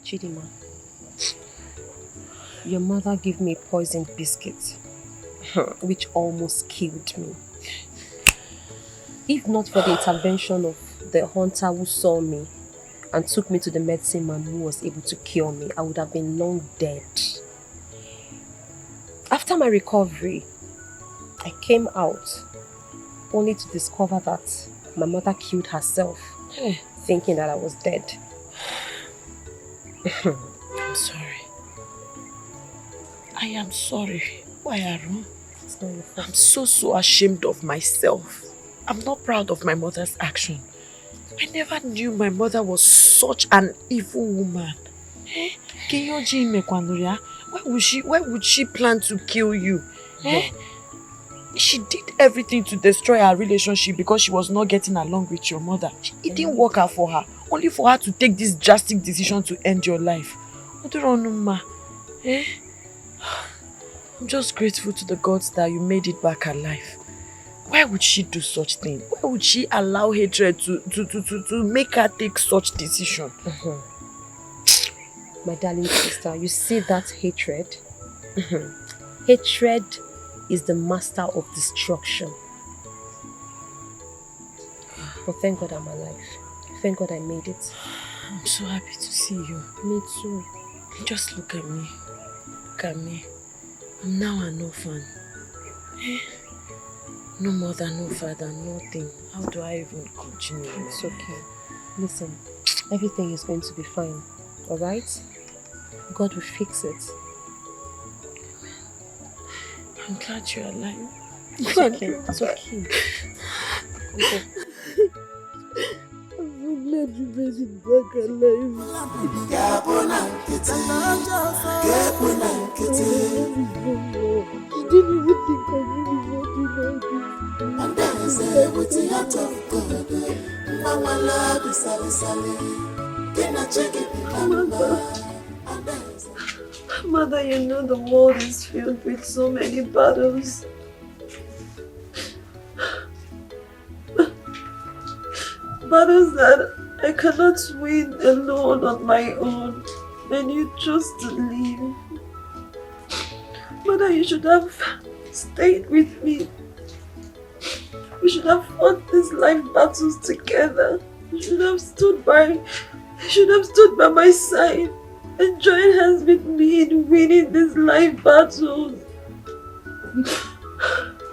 Chidima, your mother gave me poisoned biscuits, which almost killed me. If not for the intervention of the hunter who saw me and took me to the medicine man who was able to cure me, I would have been long dead. After my recovery, I came out only to discover that my mother killed herself, thinking that I was dead. I'm sorry. I am sorry. Why, Aru? It's not your fault. I'm so ashamed of myself. I'm not proud of my mother's action. I never knew my mother was such an evil woman. Why would she plan to kill you? She did everything to destroy our relationship because she was not getting along with your mother. It didn't work out for her, only for her to take this drastic decision to end your life. I'm just grateful to the gods that you made it back alive. Why would she do such thing? Why would she allow hatred to make her take such decision? My darling sister, you see that hatred? Hatred is the master of destruction. But thank God I'm alive. Thank God I made it. I'm so happy to see you. Me too. Just look at me. Look at me. I'm now an orphan. No mother, no father, nothing. How do I even continue? It's okay. Listen, everything is going to be fine. Alright? God will fix it. I'm glad you're alive. It's okay. It's okay. Okay. I'm so glad you made it back alive. You didn't even think I really wanted all this. And then I say, with the heart of God, Mama love is sally. Can I check it? Mother, you know the world is filled with so many battles. Battles that I cannot win alone on my own, and you choose to leave. Mother, you should have stayed with me. We should have fought these life battles together. You should have stood by my side and join hands with me in winning these life battles.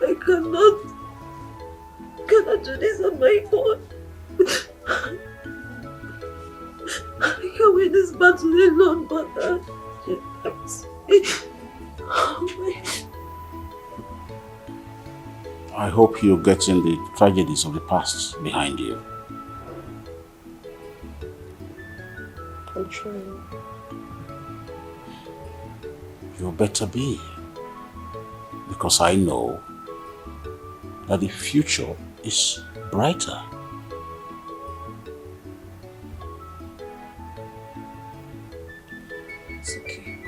I cannot do this on my own. I can't win this battle alone, Mother. I hope you're getting the tragedies of the past behind you. I'm trying. You better be. Because I know that the future is brighter. It's okay.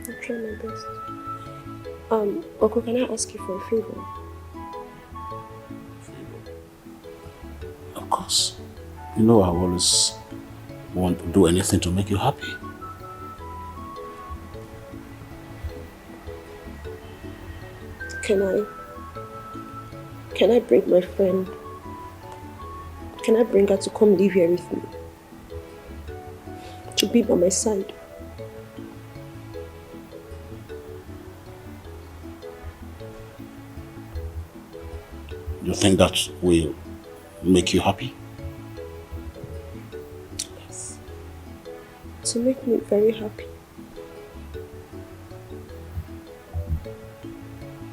I'll try my best. Uncle, can I ask you for a favor? Of course. You know I always want to do anything to make you happy. Can I bring my friend? Can I bring her to come live here with me? To be by my side? You think that will make you happy? Yes. To make me very happy.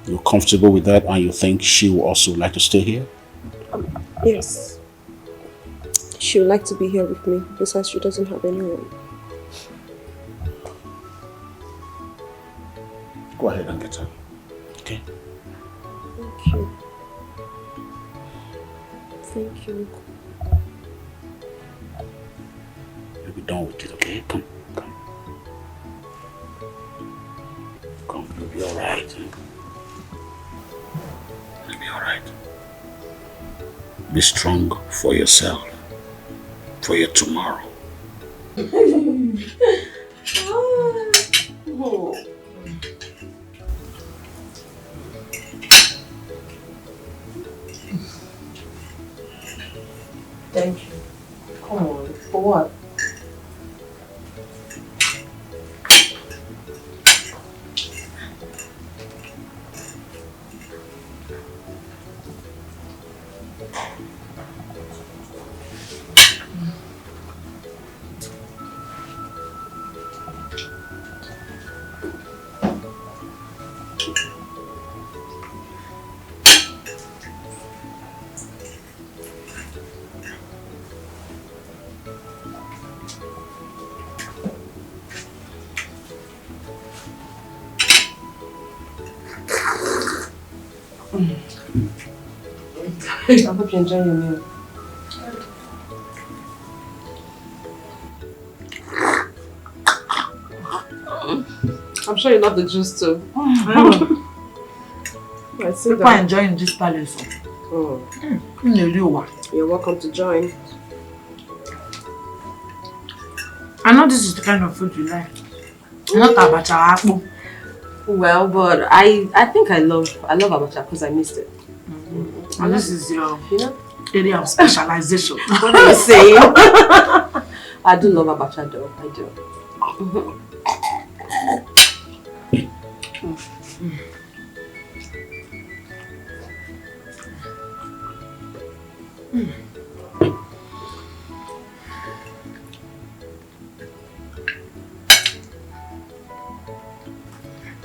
You're comfortable with that and you think she will also like to stay here? Yes. She would like to be here with me. Besides, she doesn't have anyone. Go ahead and get her. Okay? Thank you. Thank you. You'll be done with it, okay? Come. Come, you'll be alright. You'll be alright. Be strong for yourself, for your tomorrow. Thank Oh. Thank you. Come on. For what? I hope you enjoy your meal. I'm sure you love the juice too. People are enjoying this palace. You're welcome to join. I know this is the kind of food you like. Not abacha akpu. Well, but I think I love abacha because I missed it. And this is your area of specialization. What are you saying? I do love abacha though. I do.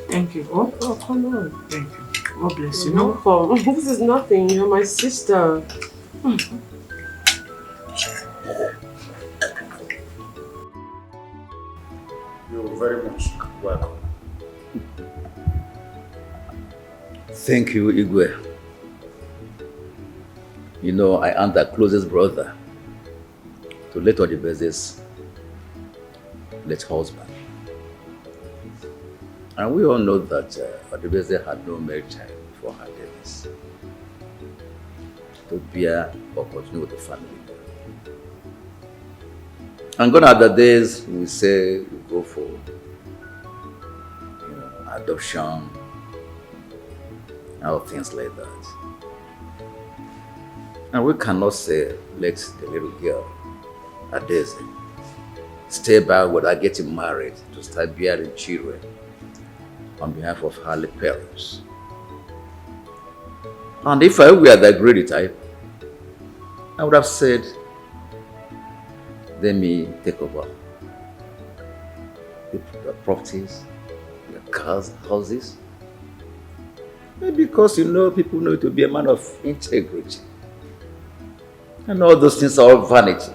Thank you. Oh, come on. Thank you. God bless you. No, this is nothing. You're my sister. You're very much welcome. Thank you, Igwe. You know, I am the closest brother to Late Odibeze's late husband. And we all know that Odibeze had no male child before her death to bear or continue with the family. And gone are the days we say we go for adoption, and things like that. And we cannot say, let the little girl, Adeze, stay back without getting married to start bearing children on behalf of her late parents. And if I were the greedy type, I would have said, let me take over the properties, the cars, houses. Maybe because people know to be a man of integrity. And all those things are all vanity.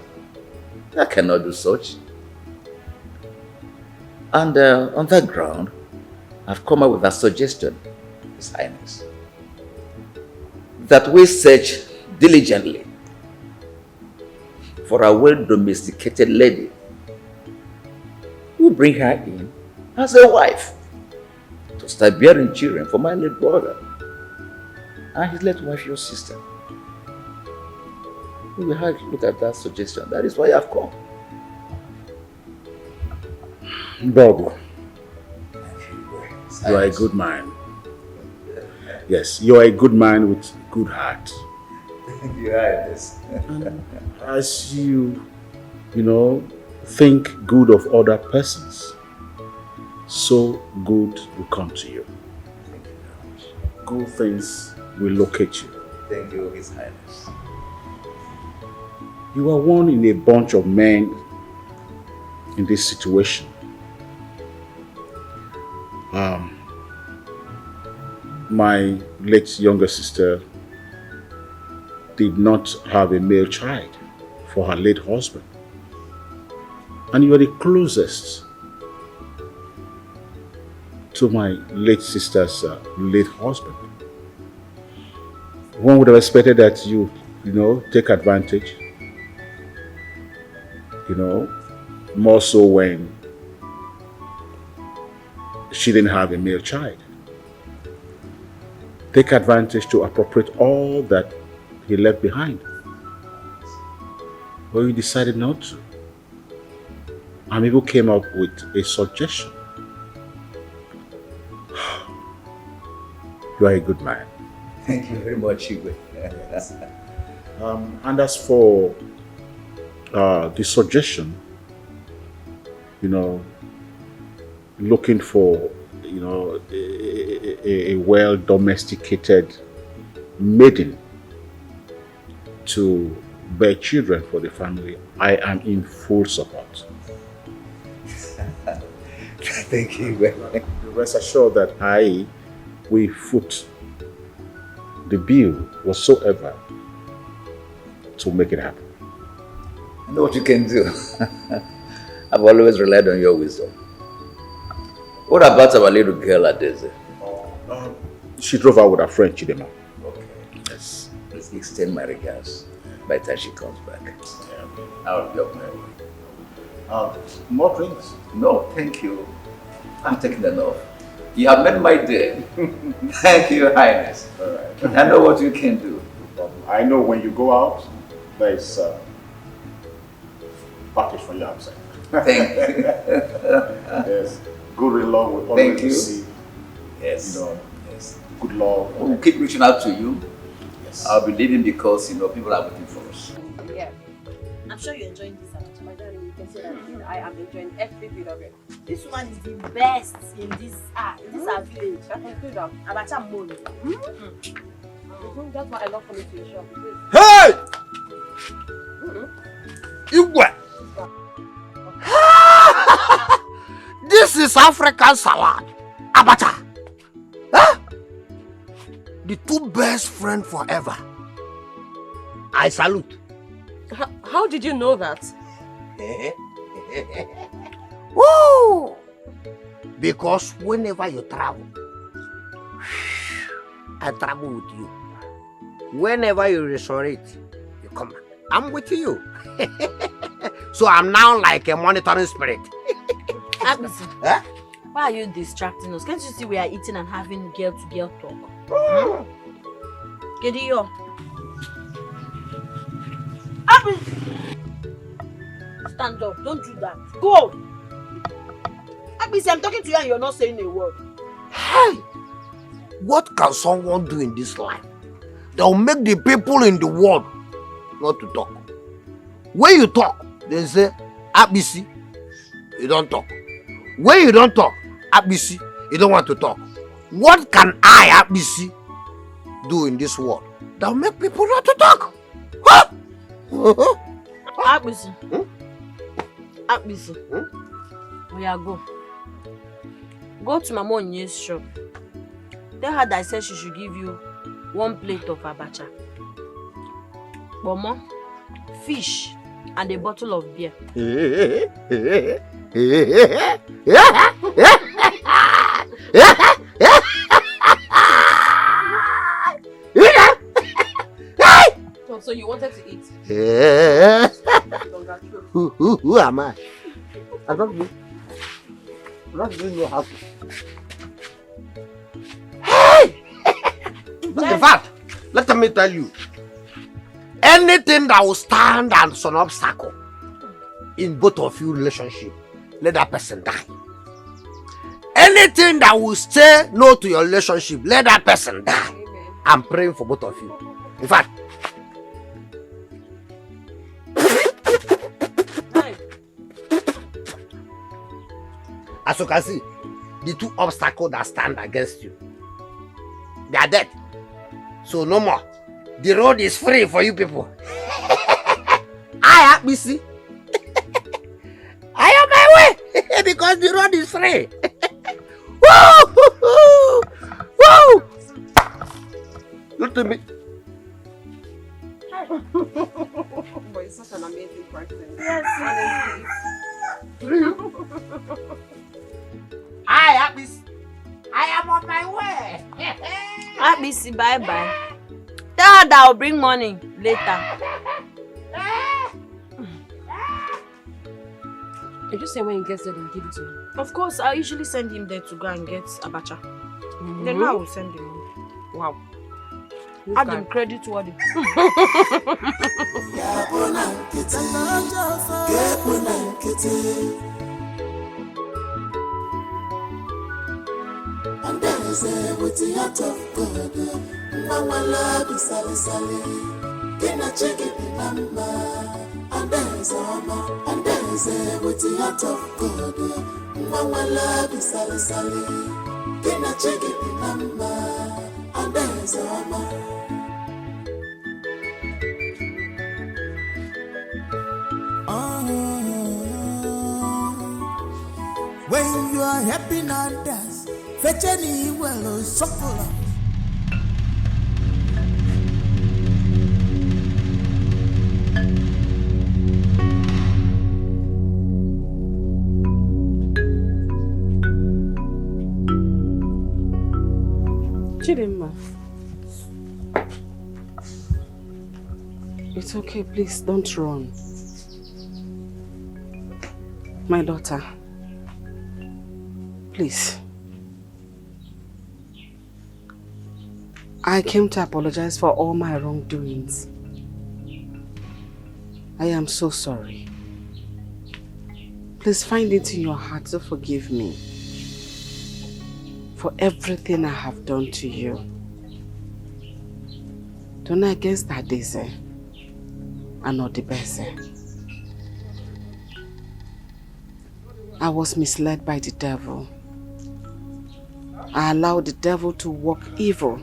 I cannot do such. And on that ground, I've come up with a suggestion, His Highness, that we search diligently for a well-domesticated lady who bring her in as a wife to start bearing children for my late brother and his late wife, your sister. We will have to look at that suggestion. That is why I've come. Bobo, you are a good man. Yes, you are a good man with good heart. You are this. As you think good of other persons, so good will come to you. Thank you very much. Good things will locate you. Thank you, His Highness. You are one in a bunch of men in this situation. My late younger sister did not have a male child for her late husband. And you are the closest to my late sister's late husband. One would have expected that you take advantage, more so when she didn't have a male child. Take advantage to appropriate all that he left behind. But you decided not to. and people came up with a suggestion. You are a good man. Thank you very much, Igwe. And as for the suggestion, looking for, a well-domesticated maiden to bear children for the family, I am in full support. Thank you, Igwe. Rest assured that I will foot the bill whatsoever to make it happen. I know what you can do. I've always relied on your wisdom. What about our little girl, Adeze? She drove out with her friend, Chidema. Okay. Yes. Please extend my regards by the time she comes back. Yeah. I'll be up now. More drinks? No, thank you. I'm taking enough. You have made my day. Thank you, Your Highness. All right. I know what you can do. I know when you go out, there is a package for you outside. Thank you. Yes. Good in love will always receive. Yes. Yes. Good love. We'll keep reaching out to you. Yes. I'll be leaving because people are waiting for us. Yeah. I'm sure you're enjoying this. My darling, you can say that I am enjoying every bit of it. This one is the best in this our village. I can do that. Abacha money. That's why I love coming to your shop. Hey! Igwe! This is African salad. Abacha. Huh? The two best friends forever. I salute. How did you know that? Woo! Because whenever you travel, I travel with you. Whenever you resurrect, you come back. I'm with you. So I'm now like a monitoring spirit. Abisi, Huh? why are you distracting us? Can't you see we are eating and having girl-to-girl talk? Kediyo. Abisi! Stand up, don't do that. Go! Abisi, I'm talking to you and you're not saying a word. Hey! What can someone do in this life that will make the people in the world not to talk? When you talk, they say, Abisi, you don't talk. When you don't talk, Abisi, you don't want to talk. What can I, Abisi, do in this world that will make people not to talk? Huh? Abisi. Abisi. Oya, go. Go to Mama Onye's shop. Tell her that I said she should give you 1 plate of abacha, bomo, fish, and a bottle of beer. So you wanted to eat? Who am I? I don't know how to. Hey! In fact, let me tell you, anything that will stand as an obstacle in both of you relationship, let that person die. Anything that will say no to your relationship, let that person die. Amen. I'm praying for both of you. In fact, as you can see, the two obstacles that stand against you, they are dead. So no more. The road is free for you people. I am busy. I am my way because the road is free. Woo! Woo! Look at me. But it's such an amazing person. Yes, I am busy. I am on my way. Abisi, bye-bye. Tell her that I'll bring money later. You just say when he gets there, then give it to him. Of course, I usually send him there to go and get abacha. Then I will send him. Wow. Add him credit worthy. Andeze with the heart of God. Mama love is sally sally. Kina chiki mama. Andeze with the heart of God. Mama love is sally sally. Kina chiki mama. Andeze mama. When you are happy now, dance. Fetch any well, suffer. Chidimma. It's okay, please don't run. My daughter. Please. I came to apologize for all my wrongdoings. I am so sorry. Please find it in your heart to forgive me for everything I have done to you. Don't against that Daisy and not the best. I was misled by the devil. I allowed the devil to work evil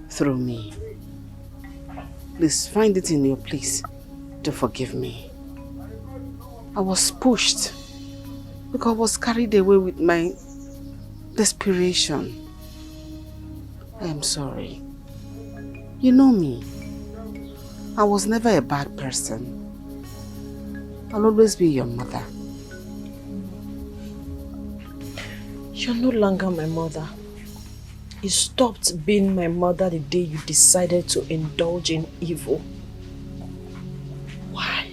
through me. Please find it in your place to forgive me. I was pushed because I was carried away with my desperation. I am sorry. You know me. I was never a bad person. I'll always be your mother. You're no longer my mother. You stopped being my mother the day you decided to indulge in evil. Why?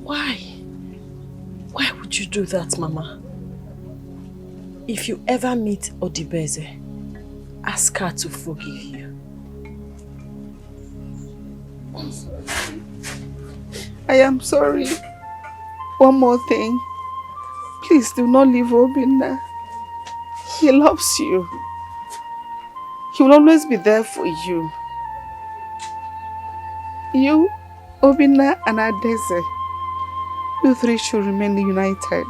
Why? Why would you do that, Mama? If you ever meet Odibeze, ask her to forgive you. I am sorry. One more thing. Please do not leave Obinna. He loves you. He will always be there for you. You, Obinna and Adeze, you three should remain united.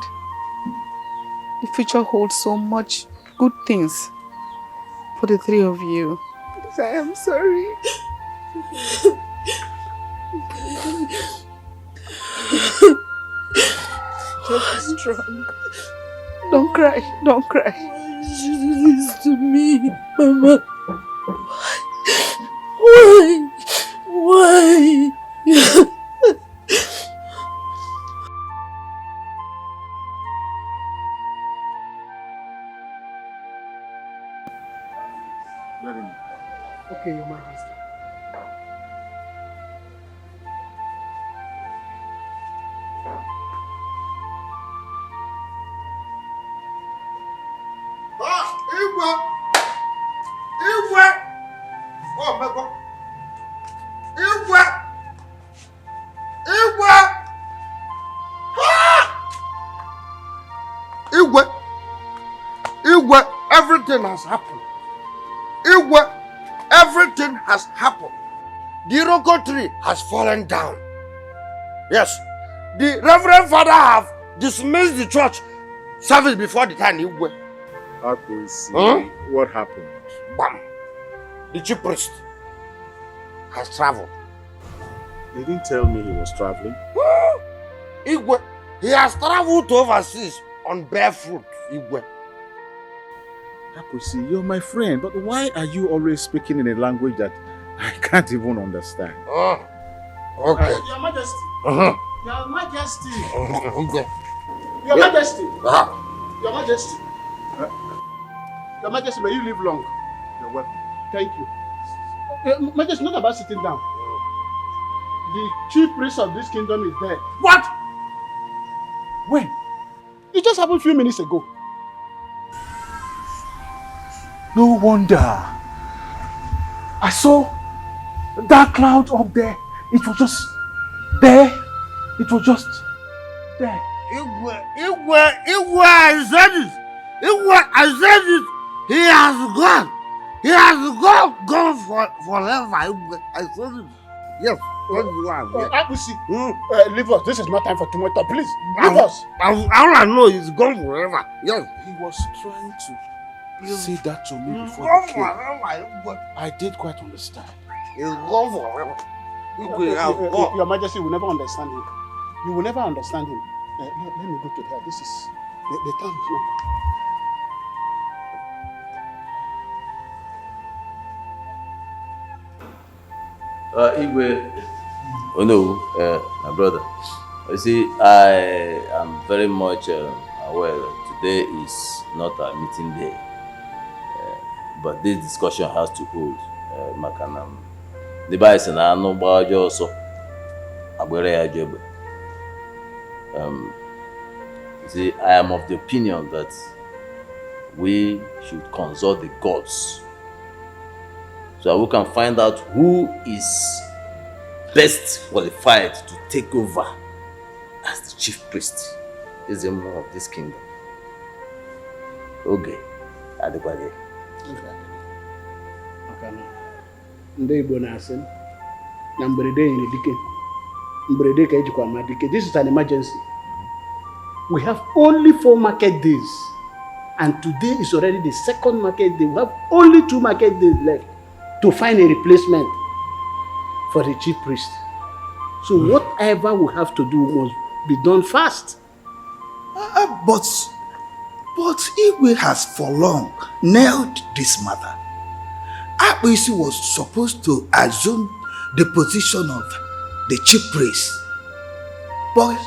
The future holds so much good things for the three of you. Please, I am sorry. Just be strong. Don't cry, don't cry. Why did you do this to me, Mama? Why? Why? Okay, Your Majesty. Everything has happened. Everything has happened. The Iroko tree has fallen down. Yes, the Reverend Father have dismissed the church service before the time. What happened? Bam! The chief priest has traveled. He didn't tell me he was traveling. Igwe, he has traveled to overseas on barefoot. Igwe. Akwesi, you're my friend, but why are you always speaking in a language that I can't even understand? Okay. Your Majesty. Uh-huh. Your Majesty. Okay. Your Majesty. Uh-huh. Your Majesty. Your Majesty, may you live long. You're welcome. Thank you. Majesty, not about sitting down. The chief priest of this kingdom is there. What? When? It just happened a few minutes ago. No wonder. I saw that cloud up there. It was just there. It was just there. Igwe, I said it. Igwe, I said it. He has gone. He has gone forever. I told you. Yes. Abusi, leave us. This is not time for tomato. Please, leave us. All I know is gone forever. Yes. He was trying to say that to me before Gone he came. forever. I did quite understand. He's gone forever. Your Majesty will never understand him. You will never understand him. Let me go to her. This is the time is not. Igwe, oh no, my brother. You see, I am very much aware that today is not a meeting day, but this discussion has to hold. Makanam, the bison are no barge also. See, I am of the opinion that we should consult the gods so that we can find out who is best qualified to take over as the chief priest, is the more of this kingdom. Okay, adequate. Ndị Igbo na-asị na mberede nyere dike. Mberede ka ejikwa ama dike. This is an emergency. We have only 4 market days, and today is already the 2nd market day. We have only 2 market days left to find a replacement for the chief priest. So whatever we have to do must be done fast. But Igwe has for long nailed this matter. Akpisi was supposed to assume the position of the chief priest, but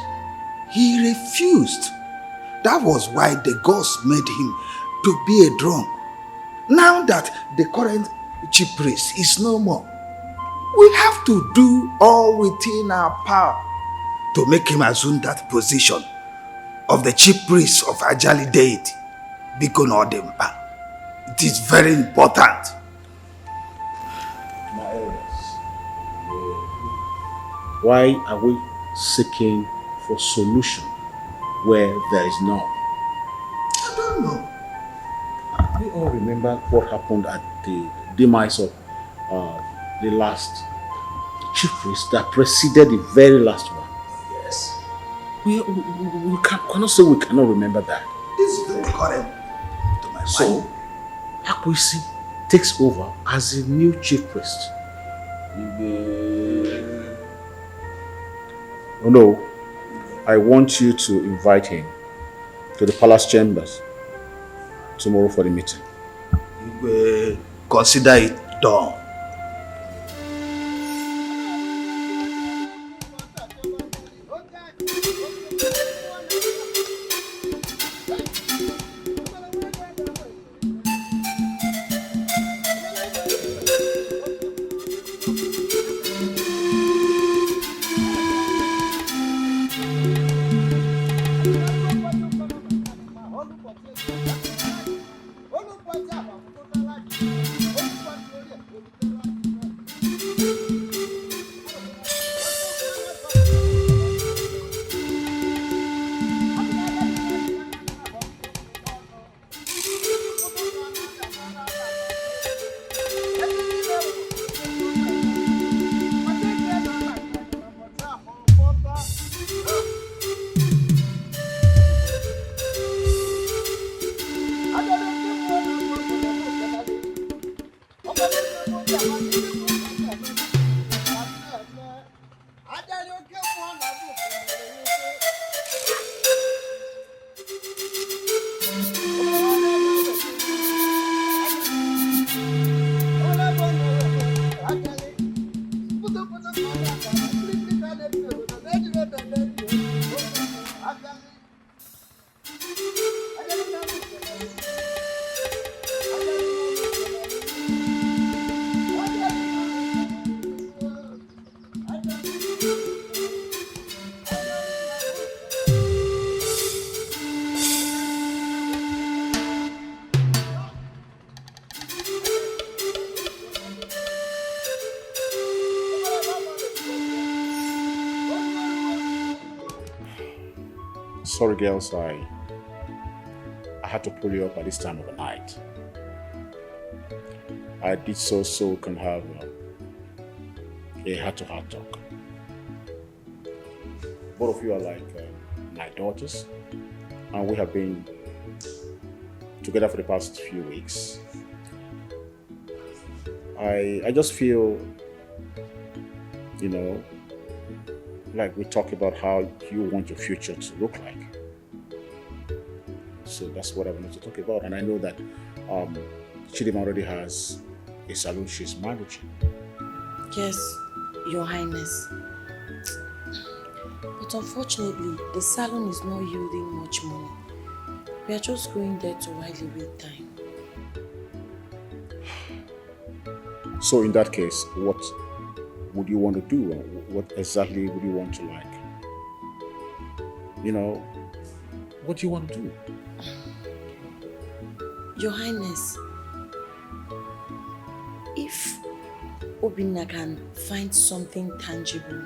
he refused. That was why the gods made him to be a drone. Now that the current chief priest is no more, we have to do all within our power to make him assume that position of the chief priest of Ajali deity, Biko Nodemba. It is very important. My elders, why are we seeking for solution where there is none? I don't know. We all remember what happened at the demise of the last chief priest that preceded the very last one. Yes. We cannot say we cannot remember that. This is very current to my mind. So, Akwesi takes over as a new chief priest. Oh no, I want you to invite him to the palace chambers tomorrow for the meeting. Consider it done. Sorry girls, I had to pull you up at this time of the night. I did so we can have a heart-to-heart talk. Both of you are like my daughters, and we have been together for the past few weeks. I just feel, you know, like we talk about how you want your future to look like. So that's what I wanted to talk about. And I know that Chidima already has a salon she's managing. Yes, Your Highness. But unfortunately, the salon is not yielding much money. We are just going there to while away time. So in that case, what would you want to do? What exactly would you want to like? You know, what do you want to do? Your Highness, if Obinna can find something tangible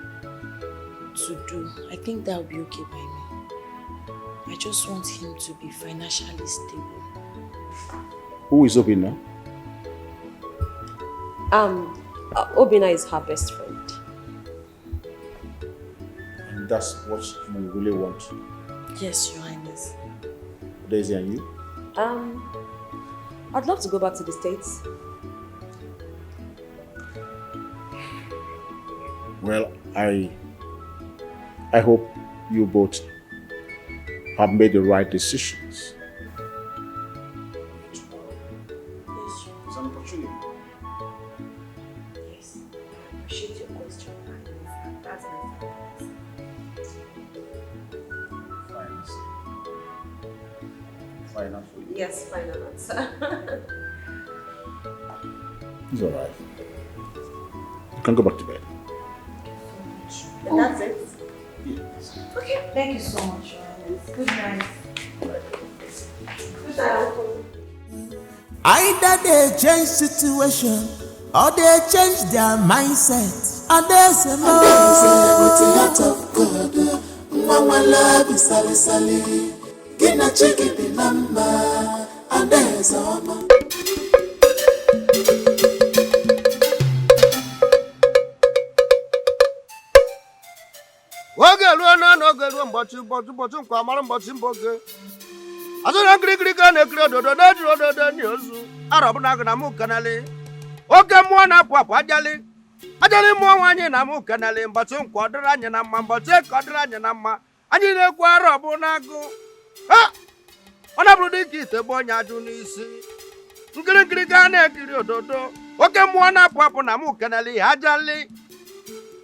to do, I think that will be okay by me. I just want him to be financially stable. Who is Obinna? Obinna is her best friend. And that's what you really want? Yes, Your Highness. Daisy and you? I'd love to go back to the States. Well, I hope you both have made the right decisions. Yes, It's an opportunity. yes. I appreciate your question. That's my Fine for you. Yes, final answer. It's all right. You can go back to bed. And that's it. Yes. Okay. Thank you so much, Your Highness. Good night. Good night, Uncle. Either they change situation or they change their mindset. And there's a more. With the heart of God, Mama love is sally sally. Gina chicken the number. And there's a more. Oge ruo n'oge ruo ụbọchị nkwa mara ụbọchị mbụ oge. Azụna nkirikiri ka na-ekiri ododo na-ejiri ododo ni ozu. Arọbụna gị na mụ kenali. Oke mmụọ na-apụ apụ ajali. Ajali mmụọ nwaanyị na mụ kenali. Mbọchị nkwa ọ dịrị anyị na mma. Mbọchị eke ọ dịrị anyị na mma. Anyị na-ekwu arọbụna agụ. Ha! Ọ na-abụrụ dịka ite bụ onye ajụ n'isi. Nkirikiri ka na-ekiri ododo. Oke mmụọ na-apụ apụ na mụ kenali ajali.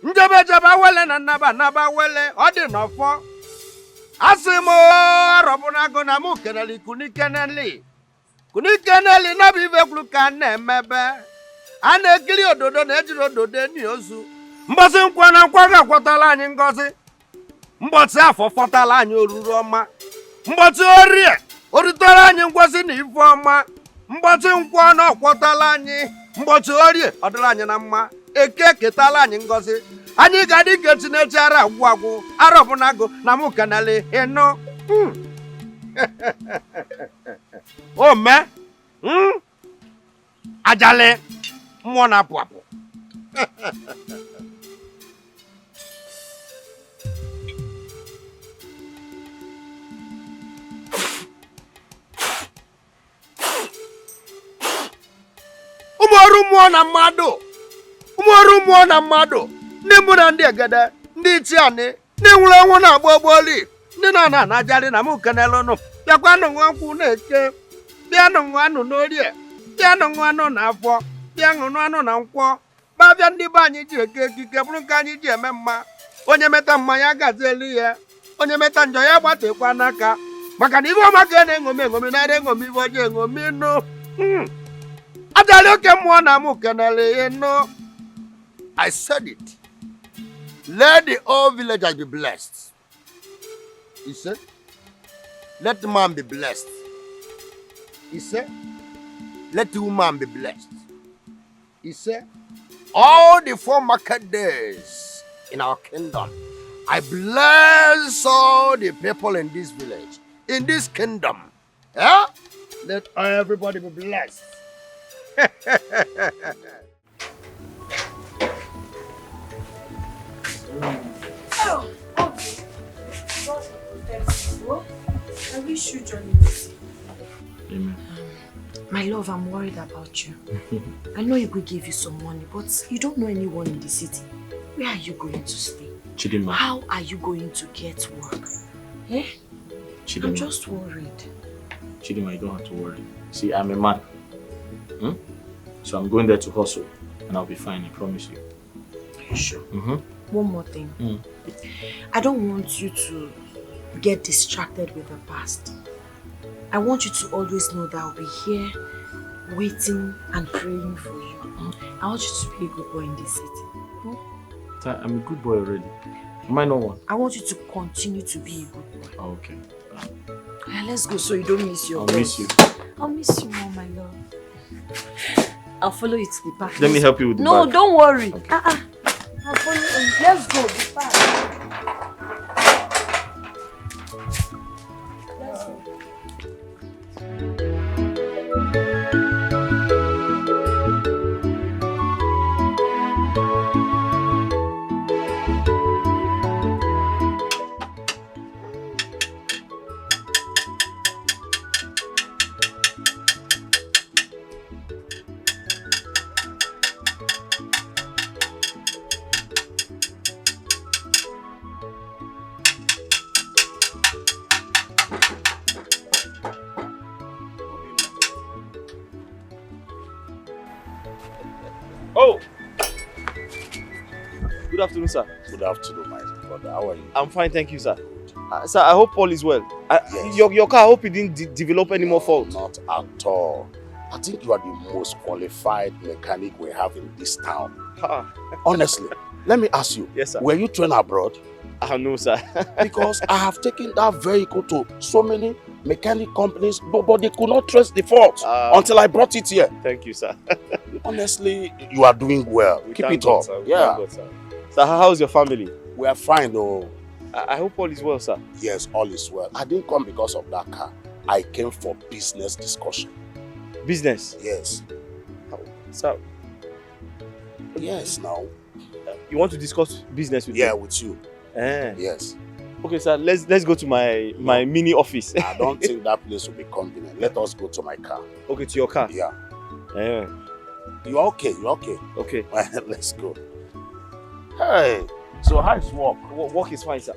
Njebe jebe wele na naba wele ọ dị n'ọfọ. Asị m arọbụna agụ na mụ kenali kunikeneli na bụ ife kwuru ka na-emebe. A na-ekiri ododo na ejiri ododo eni ozu. Mbọsị nkwa na nkwa ga-akwọtala anyị ngọzi. Mbọsị afọ fọtala anyị oruru ọma. Mbọsị orie orutere anyị ngọzi na ife ọma. Mbọsị nkwa na ọkwọtala anyị. Mbọsị orie ọ dịrị anyị na mma. Eke ketala anyị ngọzi. Anyị ga-adị ka Chineke ara agwụ arọbụna agụ na mụ kenali ịnụ. Ome ajali mmụọ na-apụ apụ. Ụmụ ọrụ mmụọ na mmadụ. Ndị mbụ na ndị egede, ndị ichiani, ndị nwụrụ anwụ na-agba ogboli, ndị na na-ajali na mụ kenelụnụ. Bịakwanụ ṅụọ nkwụ na-eke, bịanụ ṅụọ anụ n'orie, bịanụ ṅụọ anụ n'afọ, bịa ṅụọ anụ na nkwọ. Babịa ndị be anyị ji eke ekike bụrụ nke anyị ji eme mma. Onye meta mma ya gazieli ya, onye meta njọ ya gbatekwa n'aka. Maka na ife ọma ka na-eṅomi na-ere eṅomi ife ọjọọ eṅomi nụ. Ajali oke mmụọ na mụ kenele ya nụ. I said it. Let the whole villagers be blessed. He said, let the man be blessed. He said, let the woman be blessed. He said, all the 4 market days in our kingdom, I bless all the people in this village, in this kingdom. Yeah? Let everybody be blessed. I wish you journey mercy. Amen. My love, I'm worried about you. I know Igwe gave you some money, but you don't know anyone in the city. Where are you going to stay? Chidima. How are you going to get work? Eh? Chidima. I'm just worried. Chidima, you don't have to worry. See, I'm a man. So I'm going there to hustle, and I'll be fine, I promise you. Are you sure? Mm-hmm. One more thing. I don't want you to get distracted with the past. I want you to always know that I'll be here waiting and praying for you. I want you to be a good boy in this city. I'm a good boy already. Am I not one? I want you to continue to be a good boy. Oh, okay. Yeah, let's go so you don't miss your I'll miss you. I'll miss you more, my love. I'll follow you to the park. Let me help you with the No, bag. don't worry. Okay. I'll follow you. Let's go. The park. Let's go. Oh! Good afternoon, sir. Good afternoon, my brother. How are you? I'm fine, thank you, sir. Sir, I hope all is well. Yes. Your car, I hope it didn't develop any more fault. Not at all. I think you are the most qualified mechanic we have in this town. Honestly, let me ask you. Yes, sir. Were you trained abroad? No, sir. Because I have taken that vehicle to so many mechanic companies, but they could not trace the fault until I brought it here. Thank you, sir. Honestly, you are doing well. Keep it up. Sir. Yeah. God, sir. Sir, how's your family? We are fine, though. I hope all is well, sir. Yes, all is well. I didn't come because of that car. I came for business discussion. Business? Yes. Sir? Yes, now. You want to discuss business with me? Yeah, with you. Yes. Okay, sir, let's go to my mini office. I don't think that place will be convenient. Let us go to my car. Okay, to your car? Yeah. You are okay? You are okay? Okay. Let's go. Hey, so how is work? Work is fine, sir.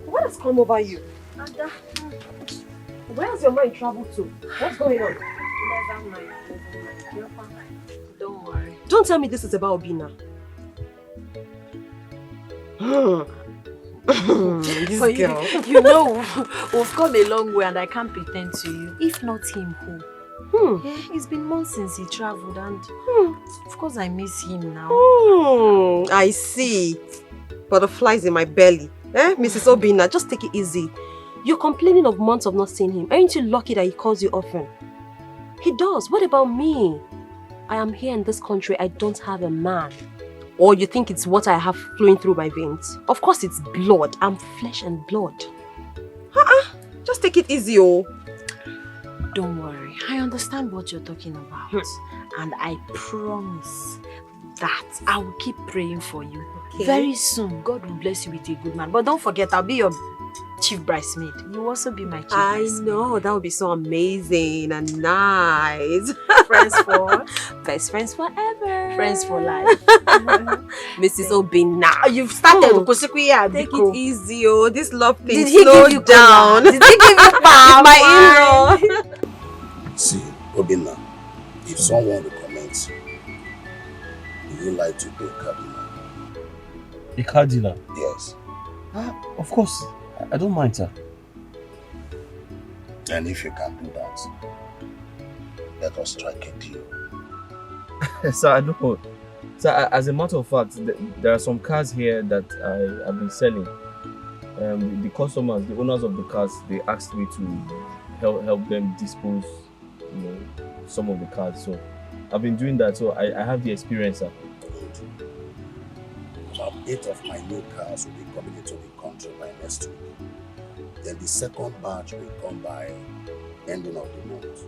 What has come over you? Ada, where has your mind traveled to? What's going on? Never mind. You're fine. Don't worry. Don't tell me this is about Obina. This But girl. You know, we've come a long way and I can't pretend to you. If not him, who? Yeah, it's been months since he traveled and of course I miss him now. I see. Butterflies in my belly. Mrs. Obina, just take it easy. You're complaining of months of not seeing him. Aren't you lucky that he calls you often? He does. What about me? I am here in this country. I don't have a man. Or you think it's what I have flowing through my veins? Of course it's blood. I'm flesh and blood. Just take it easy, oh. Don't worry. I understand what you're talking about. And I promise that I will keep praying for you. Okay. Very soon, God will bless you with a good man. But don't forget, I'll be your chief bridesmaid. You will also be my chief bridesmaid. I know. That would be so amazing and nice. Friends for? Best friends forever. Friends for life. Mrs. Obina. You've started. Take it easy, oh. This love thing. Did he slow give you down. Did he give you palm? My in-law. See, Obina, if someone recommends, would you like to be a car dealer? A car dealer? Yes. Of course. I don't mind, sir. And if you can do that, let us strike a deal. Sir, I don't. So as a matter of fact, there are some cars here that I have been selling. The customers, the owners of the cars, they asked me to help them dispose, some of the cars. So I've been doing that. So I have the experience, sir. About 8 of my new cars will be coming into the country by next week. Then the second batch will come by ending of the month.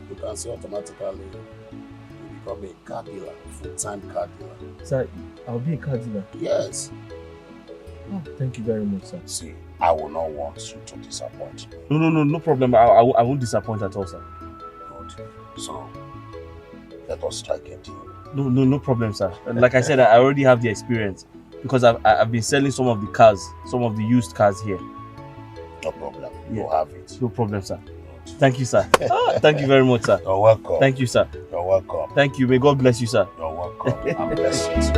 You can see automatically you become a car dealer, full-time car dealer. Sir, I'll be a car dealer. Yes. Oh, thank you very much, sir. See, I will not want you to disappoint me. No problem. I won't disappoint at all, sir. Good. So, let us strike a deal. No problem, sir. Like I said, I already have the experience because I've been selling some of the cars, some of the used cars here. No problem. You have it. No problem, sir. Thank you, sir. Thank you very much, sir. You're welcome. Thank you, sir. You're welcome. Thank you. May God bless you, sir. You're welcome. I'm blessed.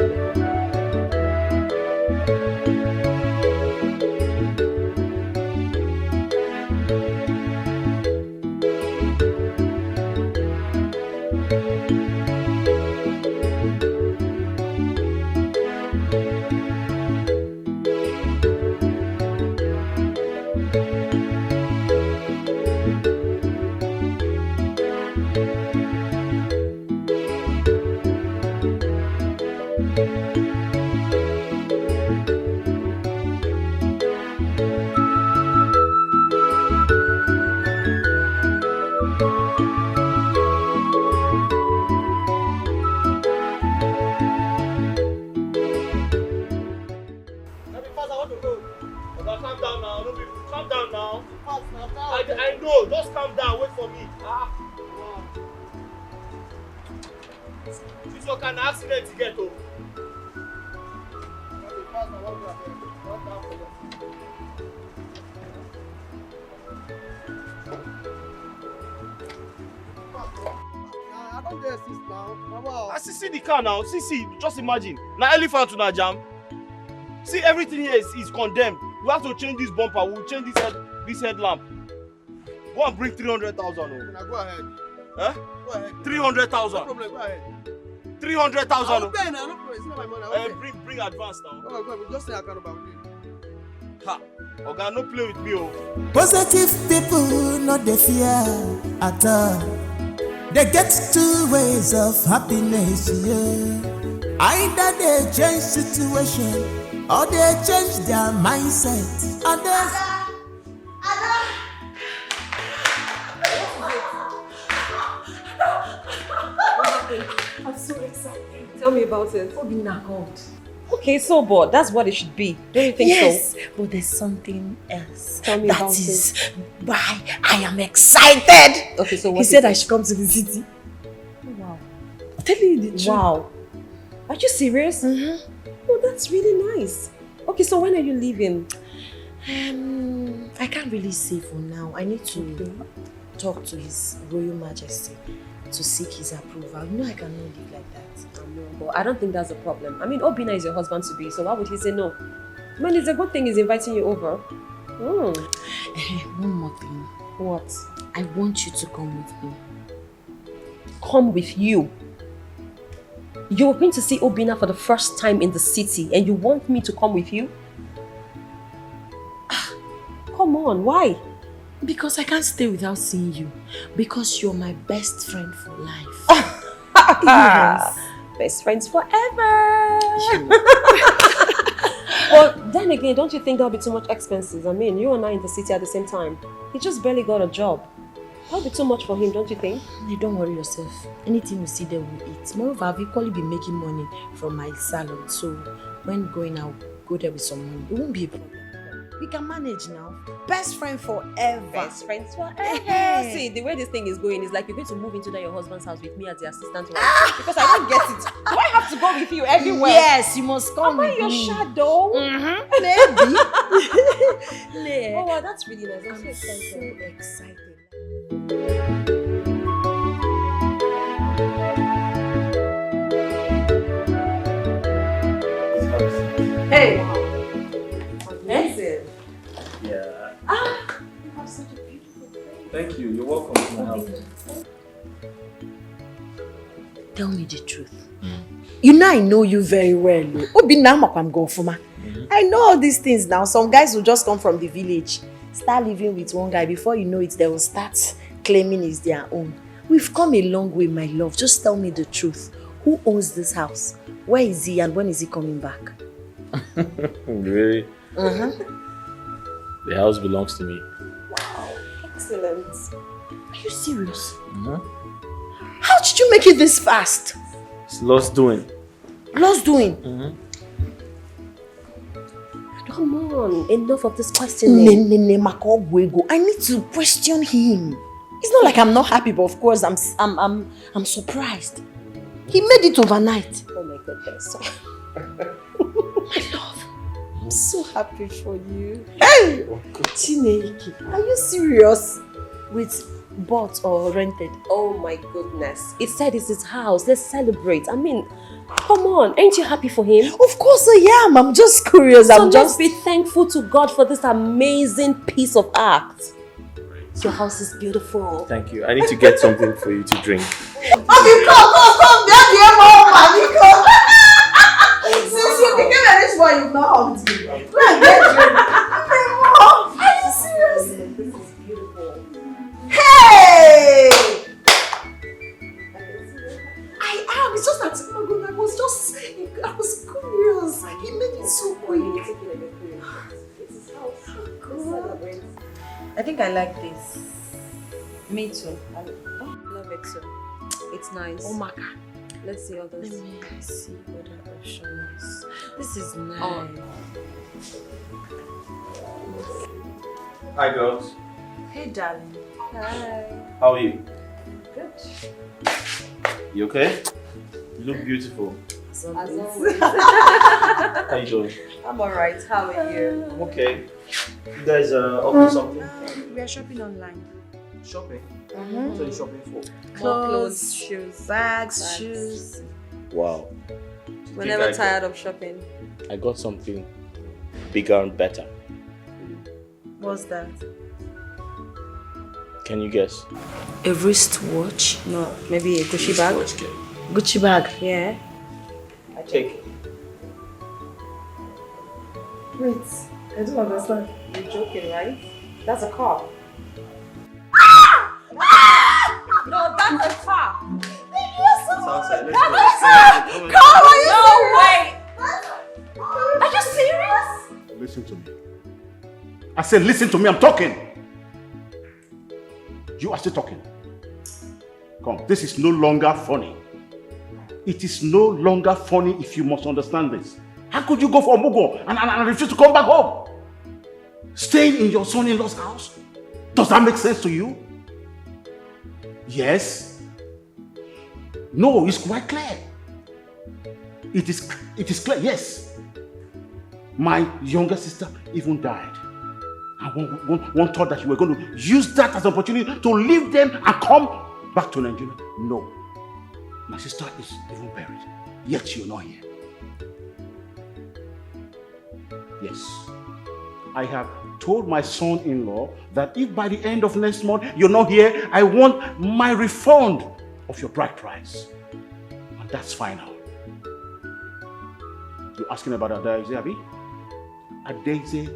I know, just calm down, wait for me. This one kind of accident to get over. I don't dare assist now. I see the car now. See, just imagine. Now elephant to na jam. See, everything here is condemned. We have to change this bumper. We'll change this headlamp. Go and bring 300,000. Now go ahead. Huh? Go ahead. 300,000. No problem, go ahead. 300,000. I'll pay now, no problem. It's not my money. I'll pay. Bring advance now. Go ahead. Just say I can't about it. Ha! Oga, no play with me, oh. Positive people not the fear at all. They get 2 ways of happiness, yeah. Either they change situation or they change their mindset. I'm so excited. Tell me about it. Obina called. Okay, so but that's what it should be. Don't you think so? Yes, but there's something else. Tell me That about is it. why I am excited. Okay, so what he is said I it? should come to the city. Oh, wow. I'm telling you the truth. Wow. Are you serious? Mm-hmm. Oh, that's really nice. Okay, so when are you leaving? I can't really say for now. I need to talk to His Royal Majesty to seek his approval. You know I cannot live like that. But I don't think that's a problem. I mean, Obina is your husband to be, so why would he say no? I mean, it's a good thing he's inviting you over. One more thing. What? I want you to come with me. Come with you? You're going to see Obina for the first time in the city and you want me to come with you? Come on, why? Because I can't stay without seeing you. Because you're my best friend for life. Yes. Best friends forever. But then again, don't you think there'll be too much expenses? I mean, you and I in the city at the same time. He just barely got a job. That'll be too much for him, don't you think? Hey, don't worry yourself. Anything we see there we'll eat. Moreover, I've equally been making money from my salon. So when going out, go there with some money. It won't be a problem. We can manage now. Best friend forever. Best friends forever. See, the way this thing is going is like you're going to move into your husband's house with me as the assistant wife. Because I don't get it. Do I have to go with you everywhere? Yes, you must come with your me. shadow? Maybe. Oh, wow, that's really nice. I'm so excited. Hey. Amazing. Yeah. You have such a beautiful face. Thank you. You're welcome to my house. tell me the truth. You know I know you very well. I know all these things now. Some guys will just come from the village, start living with one guy. Before you know it, they will start claiming it's their own. We've come a long way, my love. Just tell me the truth. Who owns this house? Where is he and when is he coming back? Really? The house belongs to me. Wow, excellent. Are you serious? How did you make it this fast? It's lost doing. Lost doing? Come on, enough of this questioning. I need to question him. It's not like I'm not happy, but of course I'm surprised. He made it overnight. Oh my goodness. My love. I'm so happy for you. Hey! Chineke, are you serious? With bought or rented? Oh my goodness. It said it's his house. Let's celebrate. I mean, come on. Ain't you happy for him? Of course I am. I'm just curious. So let's be thankful to God for this amazing piece of art. Your house is beautiful. Thank you. I need to get something for you to drink. Come. Since you became a rich boy, you've not hugged me. Go and get drink. Are you serious? This is beautiful. Hey! I am. It's just that, oh my God, I was curious. He made it so quick. This is house. Let's celebrate. I think I like this. Me too. I love it too. It's nice. Oh my God. Let's see others. Let me see other options. This is nice. Hi, girls. Hey, darling. Hi. How are you? Good. You okay? You look beautiful. As always. How you doing? I'm alright. How are you? I'm okay. You guys up to something? We are shopping online. Shopping? What are you shopping for? Clothes, shoes, bags, shoes. Wow. We're never tired of shopping. I got something bigger and better. What's that? Can you guess? A wristwatch? No, maybe a Gucci bag. Gucci bag? Yeah. Take it. Wait, I don't understand. You're joking, right? That's a car. No, that's a car. It's outside. Let's go. Car, are you serious? Are you serious? Listen to me. I said, listen to me, I'm talking. You are still talking. Come, this is no longer funny. It is no longer funny if you must understand this. How could you go for Mugo and refuse to come back home? Staying in your son-in-law's house? Does that make sense to you? Yes? No, it's quite clear. It is clear, yes. My younger sister even died. And one thought that you were going to use that as an opportunity to leave them and come back to Nigeria. No. My sister is even buried. Yet you're not here. Yes. I have told my son-in-law that if by the end of next month you're not here, I want my refund of your bride price. And that's final. You're asking about Adaeze, Abi? Adaeze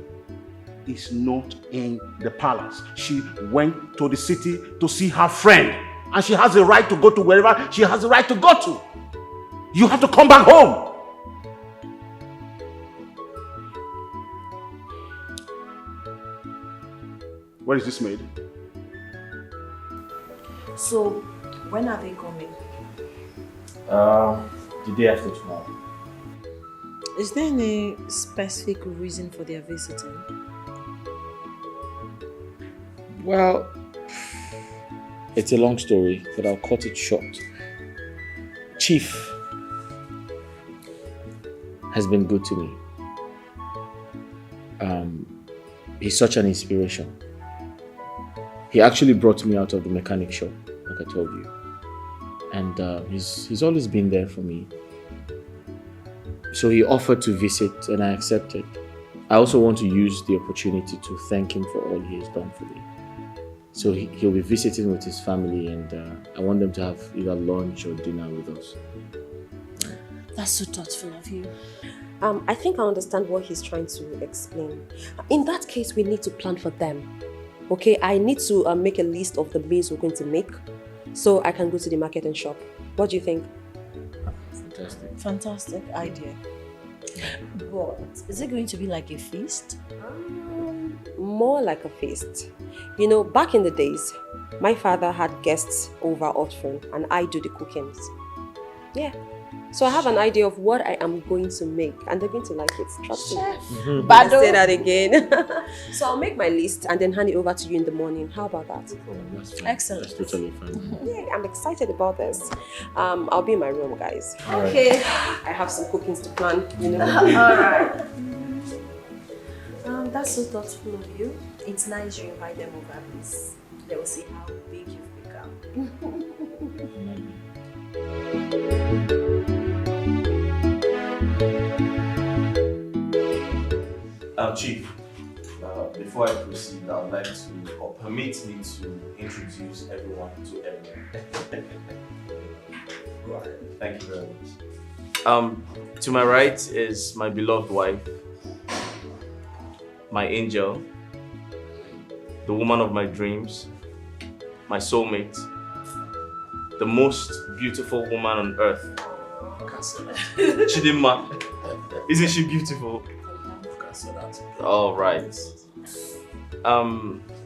is not in the palace. She went to the city to see her friend. And she has the right to go to wherever she has the right to go to. You have to come back home. Where is this made? So, when are they coming? The day after tomorrow. Is there any specific reason for their visiting? Well, it's a long story, but I'll cut it short. Chief has been good to me. He's such an inspiration. He actually brought me out of the mechanic shop, like I told you. And he's always been there for me. So he offered to visit and I accepted. I also want to use the opportunity to thank him for all he has done for me. So he'll be visiting with his family, and I want them to have either lunch or dinner with us. That's so thoughtful of you. I think I understand what he's trying to explain. In that case, we need to plan for them. Okay, I need to make a list of the meals we're going to make so I can go to the market and shop. What do you think? Fantastic. Fantastic idea. But is it going to be like a feast? More like a feast. You know, back in the days, my father had guests over often and I do the cookings. Yeah. So I have an idea of what I am going to make and they're going to like it. Trust me. I'll say that again. So I'll make my list and then hand it over to you in the morning. How about that? Excellent. That's totally fine. Yeah, I'm excited about this. I'll be in my room, guys. Right. Okay. I have some cookings to plan, you know. Alright. That's so thoughtful of you. It's nice you invite them over, please. They will see how big you've become. Chief, before I proceed, I would like to, or permit me to introduce everyone to everyone. Right. Thank you very much. To my right is my beloved wife, my angel, the woman of my dreams, my soulmate, the most beautiful woman on earth. Chidimma. Isn't she beautiful? All right.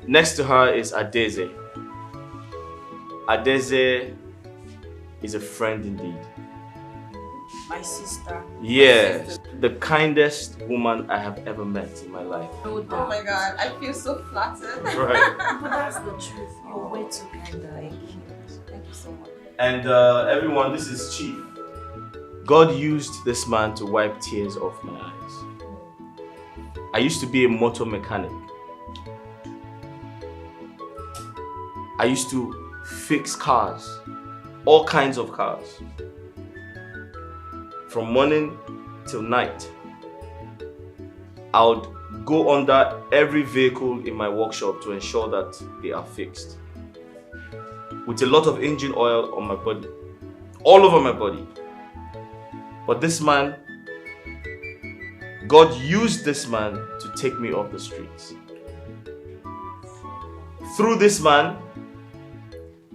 Next to her is Adeze. Adeze is a friend indeed. My sister. Yeah, the kindest woman I have ever met in my life. Oh my God, I feel so flattered. Right. But that's the truth. You're way too kind. Thank you so much. And everyone, this is Chief. God used this man to wipe tears off my eyes. I used to be a motor mechanic. I used to fix cars, all kinds of cars. From morning till night. I would go under every vehicle in my workshop to ensure that they are fixed. With a lot of engine oil on my body, all over my body. But this man, God used this man to take me off the streets. Through this man,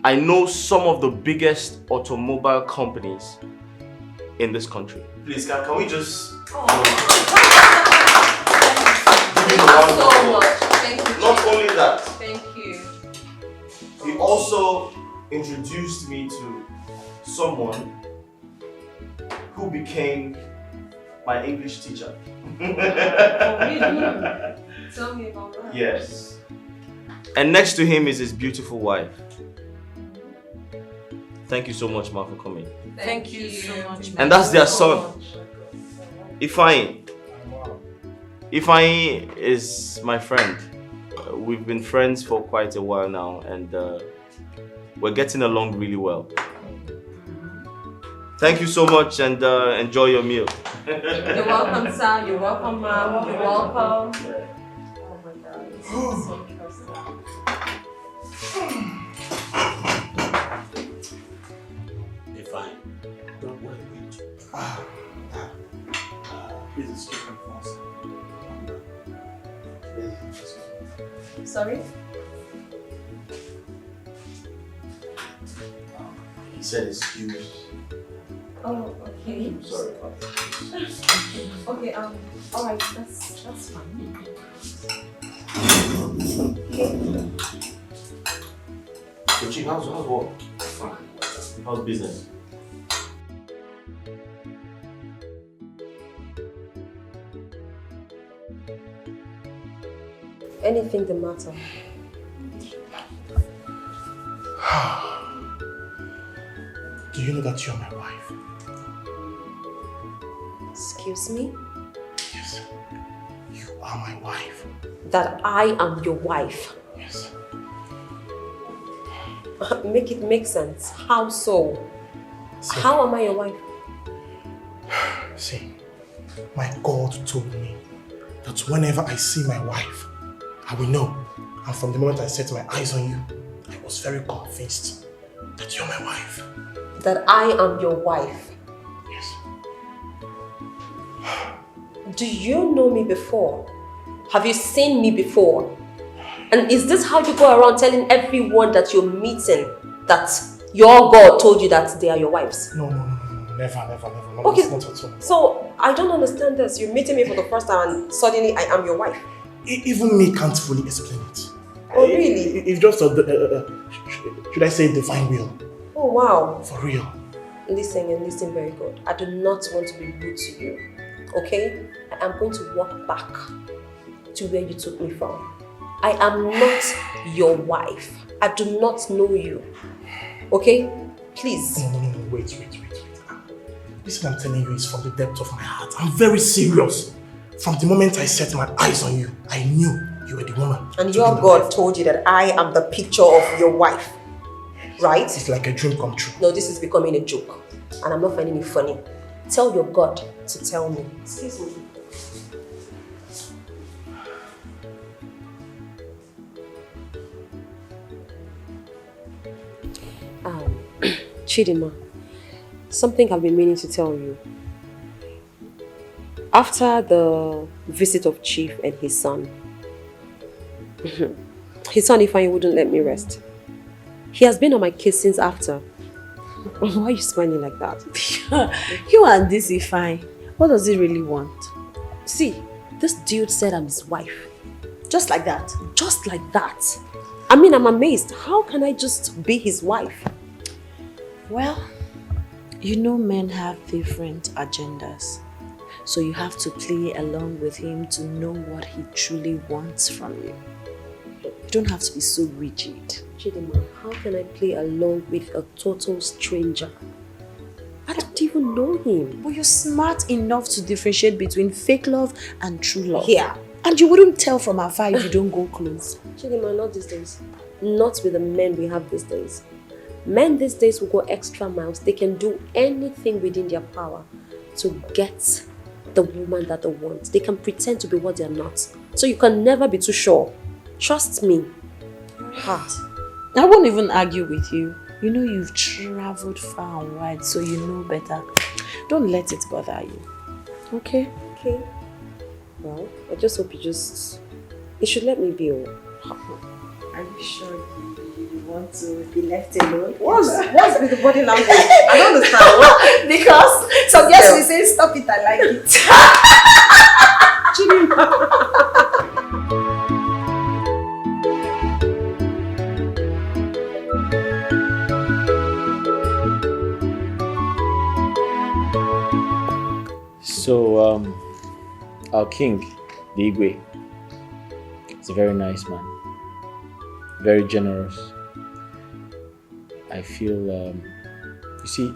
I know some of the biggest automobile companies in this country. Please, can we just give him a round of applause? Thank you. Not only that, Thank you. he also introduced me to someone who became my English teacher. Tell me about that. Yes. And next to him is his beautiful wife. Thank you so much, Ma, for coming. Thank you so much. And that's their son, Ifeanyi. Ifeanyi is my friend. We've been friends for quite a while now, and we're getting along really well. Thank you so much, and enjoy your meal. You're welcome, sir. You're welcome, ma'am. You're welcome. Oh my God, this is so interesting. Be fine. Don't worry. This is chicken first. Sorry? He said excuse. Oh, okay. I'm sorry. Okay, alright, that's fine. So, Chief, how's work? Fine. How's business? Anything the matter? Do you know that you're my wife? Excuse me? Yes. You are my wife. That I am your wife? Yes. Make it make sense. How so? See, How am I your wife? see, my God told me that whenever I see my wife, I will know And from the moment I set my eyes on you, I was very convinced that you're my wife. That I am your wife? Yes. Do you know me before? Have you seen me before? And is this how you go around telling everyone that you're meeting that your God told you that they are your wives? No. Never. No, Okay, not at all. so I don't understand this. You're meeting me for the first time and suddenly I am your wife. Even me can't fully explain it. Oh, really? It's just should I say divine will? Oh, wow. For real. Listen and listen very good. I do not want to be rude to you. Okay? I am going to walk back to where you took me from. I am not your wife. I do not know you. Okay? Please. No, wait. This what I'm telling you is from the depth of my heart. I'm very serious. From the moment I set my eyes on you, I knew you were the woman. And your God told you that I am the picture of your wife. Right? It's like a dream come true. No, this is becoming a joke. And I'm not finding it funny. Tell your God to tell me. Excuse me. Chidima, something I've been meaning to tell you. After the visit of Chief and his son Ifeanyi wouldn't let me rest. He has been on my case since after. Why are you smiling like that? You and this Ifeanyi, what does he really want? See, this dude said I'm his wife. Just like that? Just like that. I mean, I'm amazed. How can I just be his wife? Well, you know men have different agendas. So you have to play along with him to know what he truly wants from you. You don't have to be so rigid. Chidima, how can I play along with a total stranger? I don't even know him. But you're smart enough to differentiate between fake love and true love. Yeah. And you wouldn't tell from afar if you don't go close. Chidima, not these days. Not with the men we have these days. Men these days will go extra miles. They can do anything within their power to get the woman that they want. They can pretend to be what they're not. So you can never be too sure. Trust me. I won't even argue with you. You know you've traveled far and wide, so you know better. Don't let it bother you. Okay? Okay. Well, I just hope you should let me be. Are you sure you want to be left alone? What's with the body language? I don't understand. What? Because some girls will say, stop it, I like it. So, our king, the Igwe, is a very nice man, very generous. I feel, you see,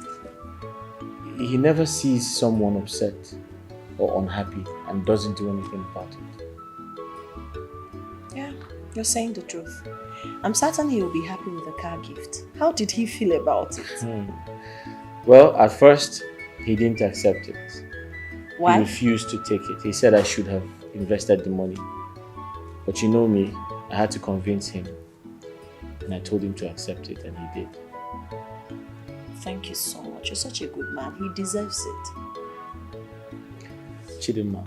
he never sees someone upset or unhappy and doesn't do anything about it. Yeah, you're saying the truth. I'm certain he will be happy with the car gift. How did he feel about it? Well, at first, he didn't accept it. Why? He refused to take it. He said I should have invested the money. But you know me, I had to convince him. And I told him to accept it, and he did. Thank you so much. You're such a good man. He deserves it. Chidima,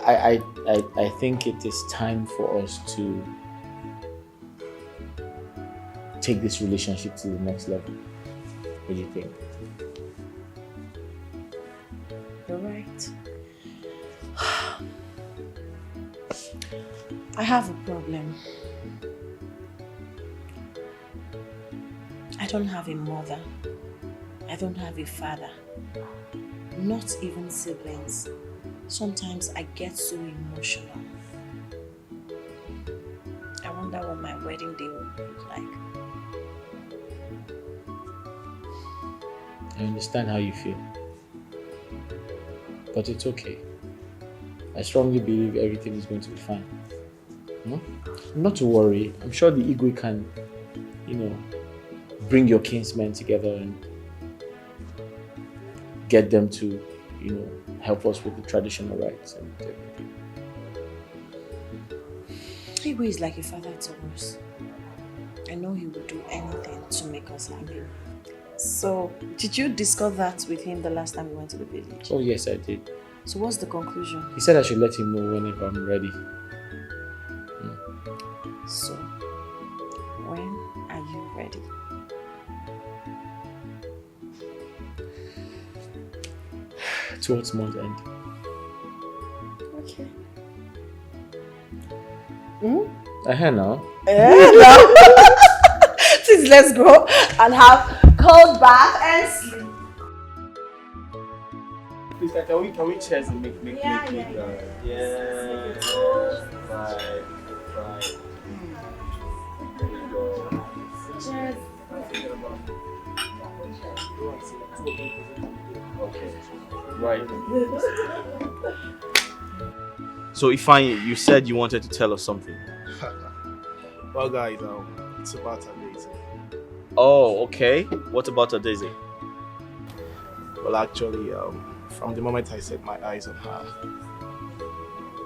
I think it is time for us to take this relationship to the next level. What do you think? You're right. I have a problem. I don't have a mother. I don't have a father. Not even siblings. Sometimes I get so emotional. I wonder what my wedding day will look like. I understand how you feel. But it's okay. I strongly believe everything is going to be fine. No? Not to worry. I'm sure the Igwe can, bring your kinsmen together and get them to help us with the traditional rites and everything. Igwe is like a father to us. I know he would do anything to make us happy. So, did you discuss that with him the last time we went to the village? Oh yes, I did. So what's the conclusion? He said I should let him know whenever I'm ready. So, when are you ready? Towards month end. Okay. I hear now. Please, let's go and have cold bath and sleep. Please, can we cheers and make Yeah. Right. There we go. Cheers. Okay. Right. So Ifeanyi, you said you wanted to tell us something. Well, guys, it's about a Daisy. Oh, okay. What about a Daisy? Well, actually, from the moment I set my eyes on her,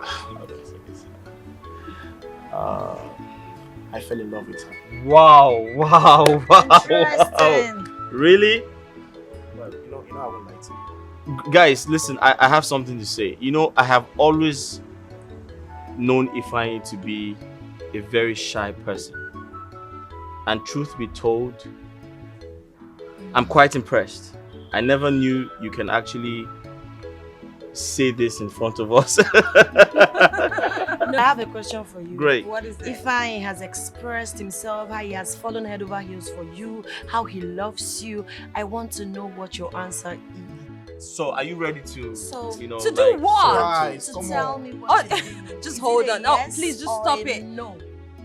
how do I say this? I fell in love with her. Wow. Interesting. Really? Well, I won't lie to you. Guys, listen, I have something to say. I have always known Ifeanyi to be a very shy person. And truth be told, I'm quite impressed. I never knew you can actually say this in front of us. I have a question for you. Great. What is it? Ifeanyi has expressed himself, how he has fallen head over heels for you, how he loves you. I want to know what your answer is. So, are you ready to, To do like, what? Guys, To come tell on. me what you think. Just Is hold it a on. Oh, yes please just or stop a it. No.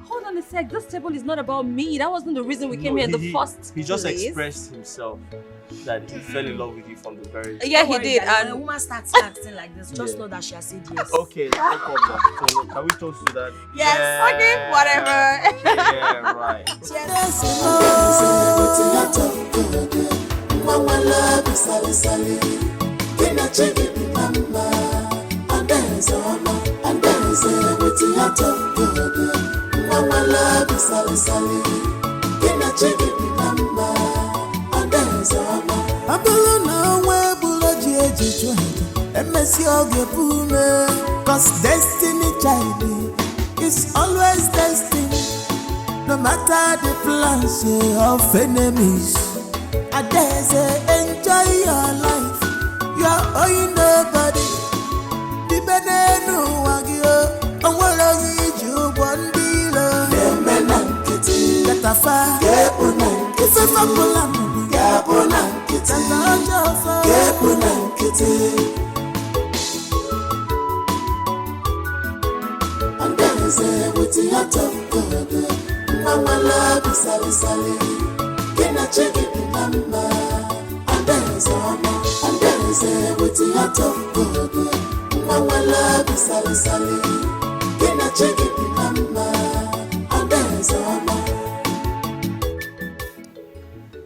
Hold on a sec. This table is not about me. That wasn't the reason we came No, here in the first He just place. expressed himself that he fell in love with you from the very Yeah, Don't he worry, did. guys, when a And woman starts acting like this, just Yeah. know that she has said yes. Okay, no problem. So, can we toast to that? Yes. okay, whatever. Yeah, right. Cause destiny child is always destined. No matter the plans of enemies, I dare say enjoy your life. You are owing nobody. The benenu wagio, onwere yiju bondilo. Nemenankiti, katafa, kepunankiti, ifefakulamu, kepunankiti, kantajofa, kepunankiti. With the heart of God, Mama love is sally. Can I check it number? And there's with the heart of God, Mama love is sally. Can I check it number? And there's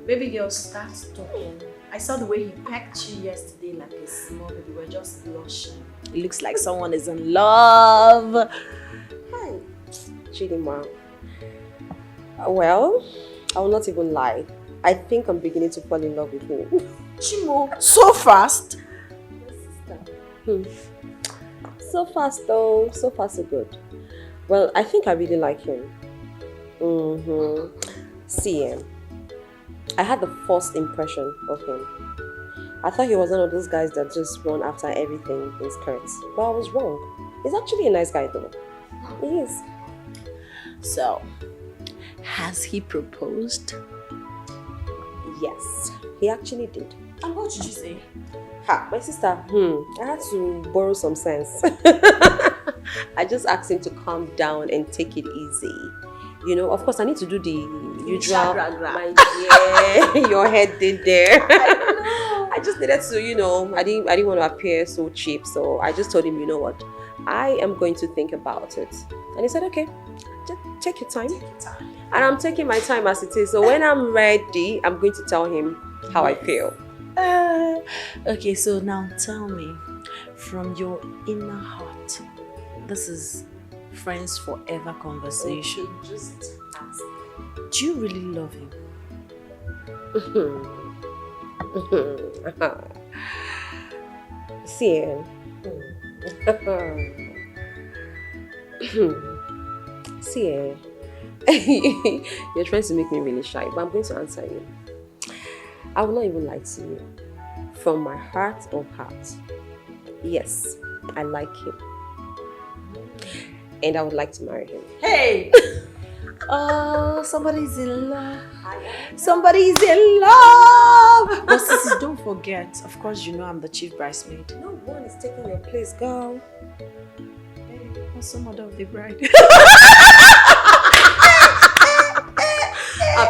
Baby girl, start talking. I saw the way he pecked you yesterday like a small baby. You were just blushing. It looks like someone is in love. Hi, Chidima. Well, I will not even lie. I think I'm beginning to fall in love with him. Chimo, so fast? So fast though, so far so good. Well, I think I really like him. See, I had the first impression of him. I thought he was one of those guys that just run after everything in skirts. But I was wrong. He's actually a nice guy though. He is. So, has he proposed? Yes, he actually did. And what did you say? Ha, my sister, I had to borrow some sense. I just asked him to calm down and take it easy. You know, of course, I need to do the usual. My dear, your head did there. I just needed to, I didn't want to appear so cheap. So I just told him, you know what, I am going to think about it. And he said, okay, just take your time. And I'm taking my time as it is. So when I'm ready, I'm going to tell him how I feel. Okay, so now tell me, from your inner heart, this is friends forever conversation. Okay, just ask. Do you really love him? See, see, you're trying to make me really shy, but I'm going to answer you. I will not even lie to you. From my heart of heart, yes, I like him. And I would like to marry him. Hey! Oh, somebody's in love. Somebody's in love. But sisters, don't forget, of course, you know I'm the chief bridesmaid. No one is taking your place, girl. Hey, what's the mother of the bride?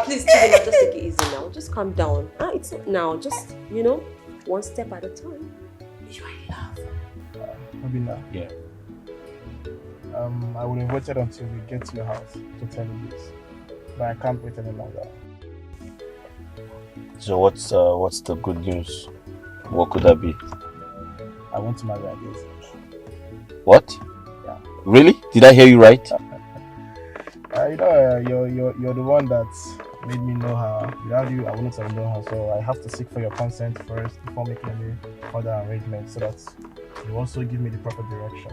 Please, Chidinma, just take it easy now. Just calm down. It's not now. Just, one step at a time. You are in love. Obina. Yeah. I would have waited until we get to your house to tell you this, but I can't wait any longer. So what's the good news? What could that be? I want to marry Adaeze. What? Yeah. Really? Did I hear you right? You're the one that made me know her. Without you, I wouldn't have known her. So I have to seek for your consent first before making any further arrangements, so that you also give me the proper direction.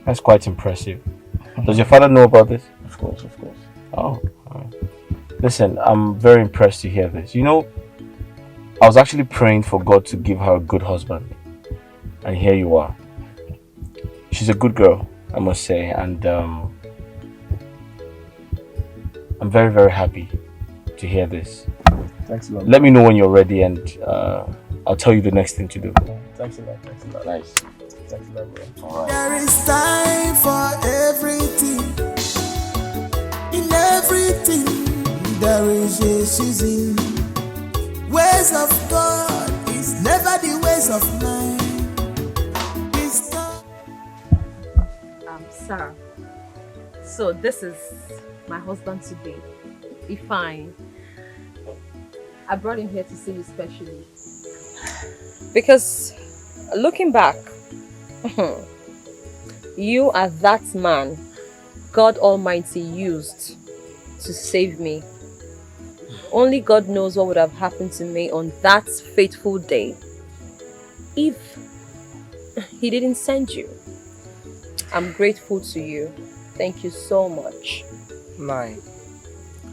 That's quite impressive. Does your father know about this? Of course, of course. Oh. Listen, I'm very impressed to hear this. I was actually praying for God to give her a good husband. And here you are. She's a good girl, I must say. And I'm very, very happy to hear this. Thanks a lot. Let me know when you're ready and I'll tell you the next thing to do. Thanks a lot. Thanks a lot. Nice. Thanks a lot, bro. All right. There is time for everything. In everything, there is a season. Ways of God is never the ways of man. Sir, so this is my husband today, Ifeanyi. I brought him here to see you specially. Because looking back, you are that man God Almighty used to save me. Only God knows what would have happened to me on that fateful day if He didn't send you. I'm grateful to you. Thank you so much. Nine.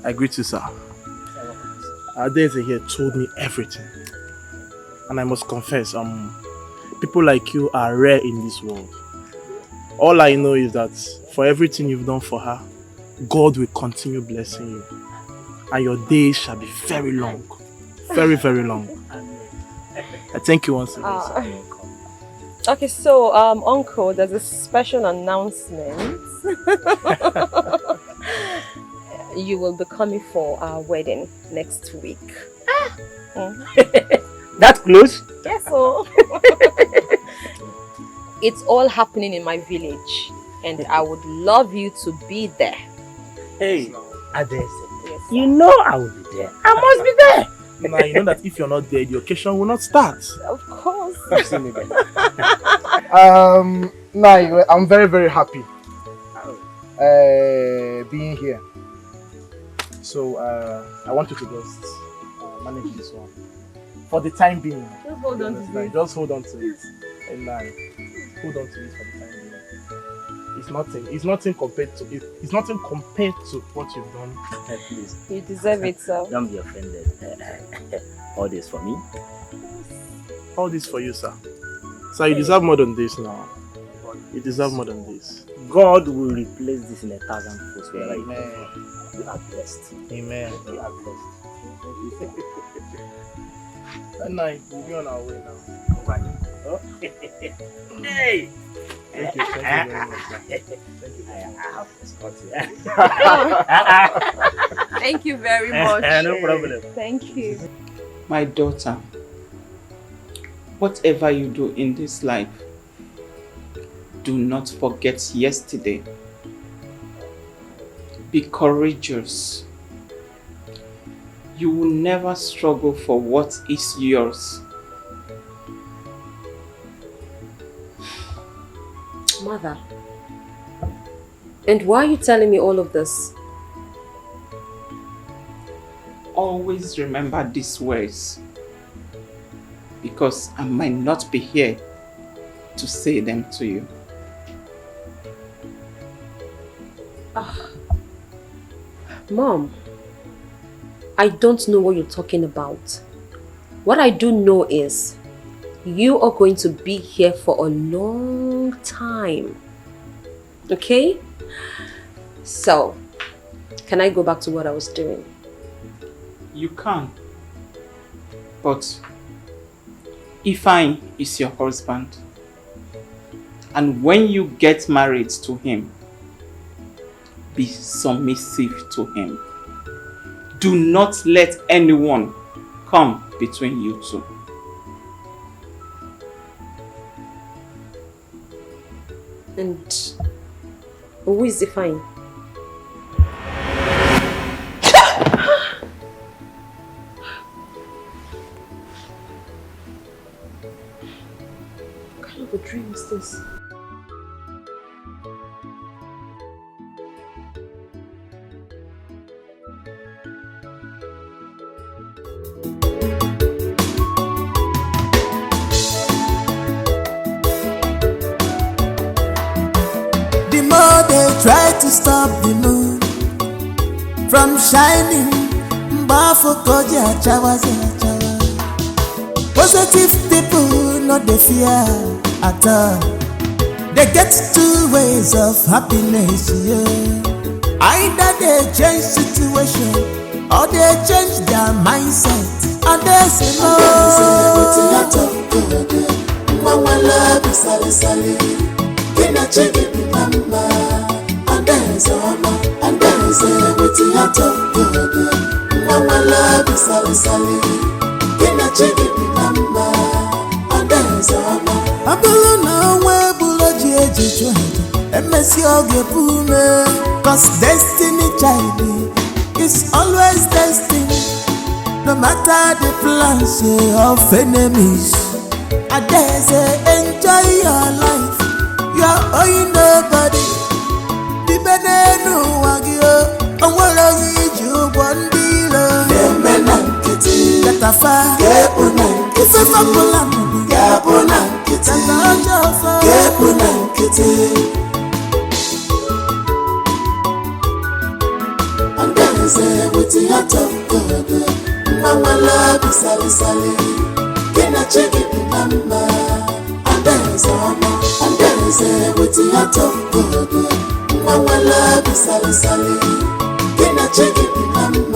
I greet you, sir. Adaeze here told me everything. And I must confess, people like you are rare in this world. All I know is that for everything you've done for her, God will continue blessing you. And your days shall be very long. Very, very long. I thank you once again. Okay, so Uncle, there's a special announcement. You will be coming for our wedding next week. That close? Yes, so it's all happening in my village, and I would love you to be there. Hey, Adaeze, yes, you know I will be there. I must be there. Now you know that if you're not there, the occasion will not start. Of course. See me there. Nah, I'm very, very happy being here. So I want you to just manage this one for the time being. Just hold on to it. Just hold on to it, and hold on to it for the time being. It's nothing compared to it. It's nothing compared to what you've done. Please. You deserve it, sir. Don't be offended. All this for me? All this for you, sir. Sir, you deserve more than this now. You deserve more than this. God will replace this in 1,000 folds wherever you Amen. go. You are blessed. Amen. You are blessed. That night, we'll be on our way now. Oh. Hey! Thank you very much. Thank you. I have to escort you. Thank you very much. No problem. Thank you. My daughter, whatever you do in this life, do not forget yesterday. Be courageous. you will never struggle for what is yours. Mother, and why are you telling me all of this? Always remember these words, because I might not be here to say them to you. Mom, I don't know what you're talking about. What I do know is you are going to be here for a long time. Okay? So, can I go back to what I was doing? You can. But Ifeanyi is your husband. And when you get married to him, be submissive to him. Do not let anyone come between you two. And who is Ifeanyi? What kind of a dream is this? Try to stop the moon from shining. Positive people not the fear at all. They get two ways of happiness, yeah. Either they change situation or they change their mindset. And they say no. Mama love is sally. Can I check it, mama? And there's a with the heart of God. Mama love is sally. Can I check it, mama? And there's a Abulona we buloji ejijo. MSC oge pume. Cause destiny child is always destiny. No matter the plans of enemies. And there's enjoy your life. You are owing nobody. The benenu wagio. And what are you one dealer? Kemenankiti. Katafa. Kepunankiti. Kepunankiti. Kepunankiti. And there is a with the heart of God. Mama love is sally. Can I check it, mama? And there is a with the heart of God. Mama love is sally. Can I check it, mama?